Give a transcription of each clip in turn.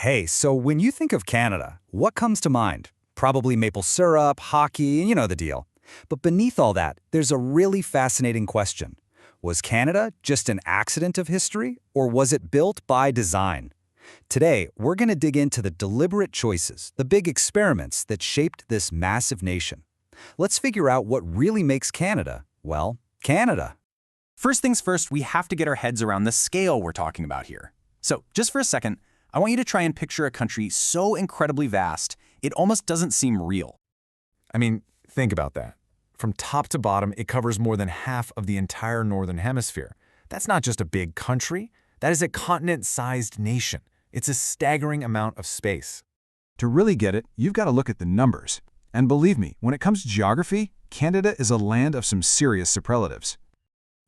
Hey, so when you think of Canada, what comes to mind? Probably maple syrup, hockey, you know the deal. But beneath all that, there's a really fascinating question. Was Canada just an accident of history, or was it built by design? Today, we're going to dig into the deliberate choices, the big experiments that shaped this massive nation. Let's figure out what really makes Canada, well, Canada. First things first, we have to get our heads around the scale we're talking about here. So, just for a second, I want you to try and picture a country so incredibly vast, it almost doesn't seem real. I mean, think about that. From top to bottom, it covers more than half of the entire Northern Hemisphere. That's not just a big country. That is a continent-sized nation. It's a staggering amount of space. To really get it, you've got to look at the numbers. And believe me, when it comes to geography, Canada is a land of some serious superlatives.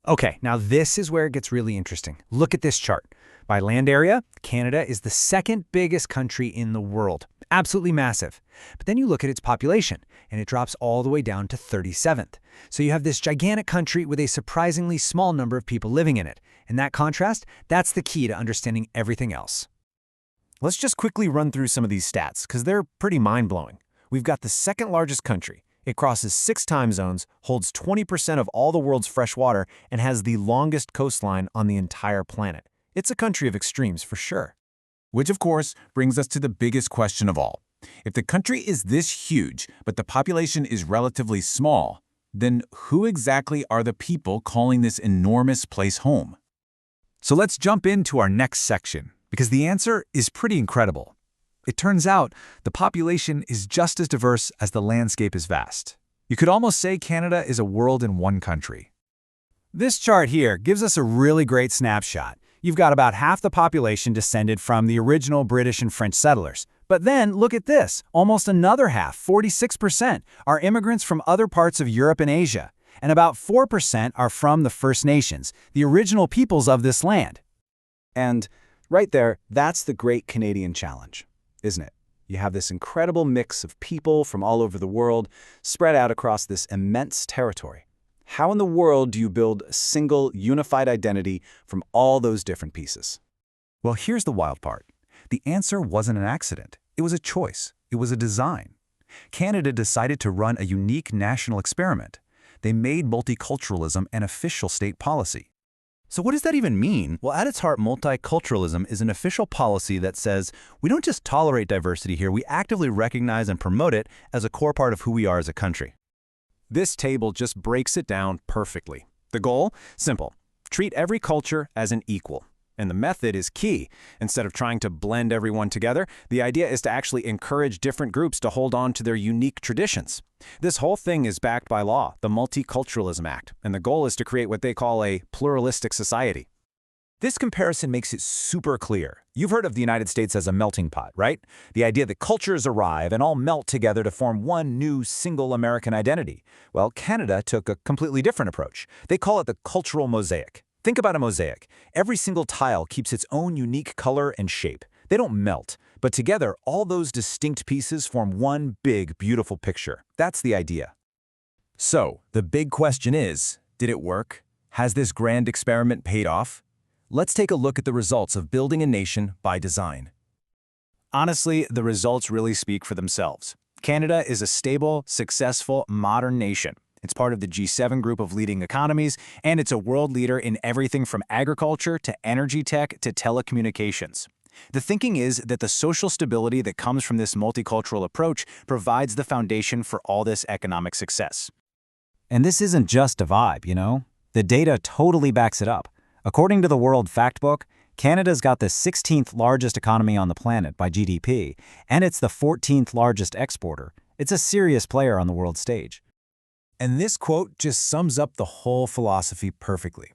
Okay, now this is where it gets really interesting. Look at this chart. By land area, Canada is the second biggest country in the world. Absolutely massive. But then you look at its population, and it drops all the way down to 37th. So you have this gigantic country with a surprisingly small number of people living in it. And that contrast, that's the key to understanding everything else. Let's just quickly run through some of these stats, because they're pretty mind-blowing. We've got the second largest country. It crosses 6 time zones, holds 20% of all the world's fresh water, and has the longest coastline on the entire planet. It's a country of extremes for sure. Which, of course, brings us to the biggest question of all. If the country is this huge, but the population is relatively small, then who exactly are the people calling this enormous place home? So let's jump into our next section, because the answer is pretty incredible. It turns out the population is just as diverse as the landscape is vast. You could almost say Canada is a world in one country. This chart here gives us a really great snapshot. You've got about half the population descended from the original British and French settlers. But then, look at this, almost another half, 46%, are immigrants from other parts of Europe and Asia. And about 4% are from the First Nations, the original peoples of this land. And right there, that's the great Canadian challenge, isn't it? You have this incredible mix of people from all over the world spread out across this immense territory. How in the world do you build a single, unified identity from all those different pieces? Well, here's the wild part. The answer wasn't an accident. It was a choice. It was a design. Canada decided to run a unique national experiment. They made multiculturalism an official state policy. So what does that even mean? Well, at its heart, multiculturalism is an official policy that says we don't just tolerate diversity here, we actively recognize and promote it as a core part of who we are as a country. This table just breaks it down perfectly. The goal? Simple. Treat every culture as an equal. And the method is key. Instead of trying to blend everyone together, the idea is to actually encourage different groups to hold on to their unique traditions. This whole thing is backed by law, the Multiculturalism Act, and the goal is to create what they call a pluralistic society. This comparison makes it super clear. You've heard of the United States as a melting pot, right? The idea that cultures arrive and all melt together to form one new single American identity. Well, Canada took a completely different approach. They call it the cultural mosaic. Think about a mosaic. Every single tile keeps its own unique color and shape. They don't melt, but together all those distinct pieces form one big, beautiful picture. That's the idea. So, the big question is, did it work? Has this grand experiment paid off? Let's take a look at the results of building a nation by design. Honestly, the results really speak for themselves. Canada is a stable, successful, modern nation. It's part of the G7 group of leading economies, and it's a world leader in everything from agriculture to energy tech to telecommunications. The thinking is that the social stability that comes from this multicultural approach provides the foundation for all this economic success. And this isn't just a vibe, you know? The data totally backs it up. According to the World Factbook, Canada's got the 16th largest economy on the planet by GDP, and it's the 14th largest exporter. It's a serious player on the world stage. And this quote just sums up the whole philosophy perfectly.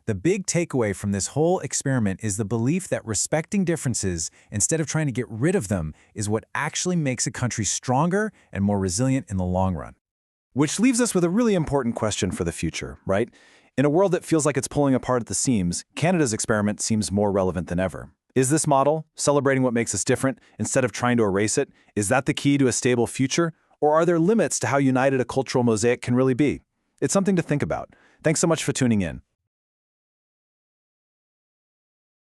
The big takeaway from this whole experiment is the belief that respecting differences, instead of trying to get rid of them, is what actually makes a country stronger and more resilient in the long run. Which leaves us with a really important question for the future, right? In a world that feels like it's pulling apart at the seams, Canada's experiment seems more relevant than ever. Is this model, celebrating what makes us different instead of trying to erase it, is that the key to a stable future? Or are there limits to how united a cultural mosaic can really be? It's something to think about. Thanks so much for tuning in.